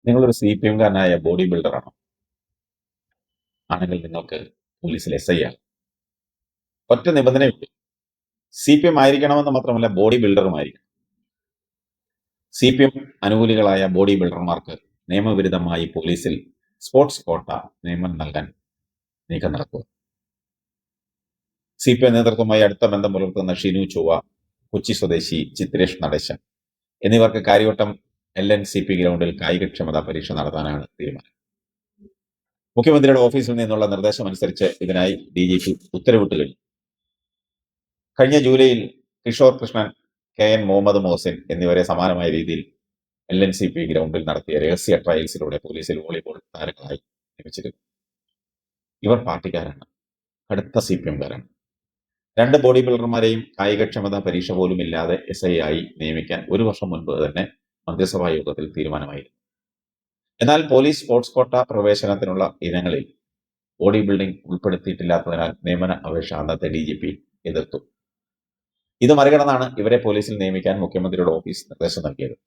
നിങ്ങളൊരു CPM-കാരനായ ബോഡി ബിൽഡറാണോ? ആണെങ്കിൽ നിങ്ങൾക്ക് പോലീസിൽ SI ആകാം. ഒറ്റ നിബന്ധനയുണ്ട്. CPM ആയിരിക്കണമെന്ന് മാത്രമല്ല, ബോഡി ബിൽഡറുമായിരിക്കണം. CPM അനുകൂലികളായ ബോഡി ബിൽഡർമാർക്ക് നിയമവിരുദ്ധമായി പോലീസിൽ സ്പോർട്സ് കോട്ട നിയമനം നൽകാൻ നീക്കം നടക്കുക. CPM നേതൃത്വമായി അടുത്ത ബന്ധം പുലർത്തുന്ന ഷിനു ചൊവ്വ, കൊച്ചി സ്വദേശി ചിത്രേഷ് നടേശൻ എന്നിവർക്ക് കാര്യവട്ടം LNCP ഗ്രൗണ്ടിൽ കായികക്ഷമതാ പരീക്ഷ നടത്താനാണ് തീരുമാനം. മുഖ്യമന്ത്രിയുടെ ഓഫീസിൽ നിന്നുള്ള നിർദ്ദേശമനുസരിച്ച് ഇതിനായി DGP ഉത്തരവിട്ട് കഴിഞ്ഞു. കഴിഞ്ഞ ജൂലൈയിൽ കിഷോർ കൃഷ്ണൻ, KN മുഹമ്മദ് മോഹസിൻ എന്നിവരെ സമാനമായ രീതിയിൽ LNCP ഗ്രൗണ്ടിൽ നടത്തിയ രഹസ്യ ട്രയൽസിലൂടെ പോലീസിൽ വോളിബോൾ താരങ്ങളായി നിയമിച്ചിരുന്നു. ഇവർ പാർട്ടിക്കാരാണ്, കടുത്ത CPM-കാരാണ്. 2 ബോഡി ബിൽഡർമാരെയും കായികക്ഷമതാ പരീക്ഷ പോലും ഇല്ലാതെ SI ആയി നിയമിക്കാൻ 1 വർഷം മുൻപ് തന്നെ മന്ത്രിസഭാ യോഗത്തിൽ തീരുമാനമായിരുന്നു. എന്നാൽ പോലീസ് സ്പോർട്സ് കോട്ട പ്രവേശനത്തിനുള്ള ഇനങ്ങളിൽ ബോഡി ബിൽഡിംഗ് ഉൾപ്പെടുത്തിയിട്ടില്ലാത്തതിനാൽ നിയമന അപേക്ഷ അന്നത്തെ DGP എതിർത്തു. ഇത് മറികടന്നാണ് ഇവരെ പോലീസിൽ നിയമിക്കാൻ മുഖ്യമന്ത്രിയുടെ ഓഫീസ് നിർദ്ദേശം നൽകിയത്.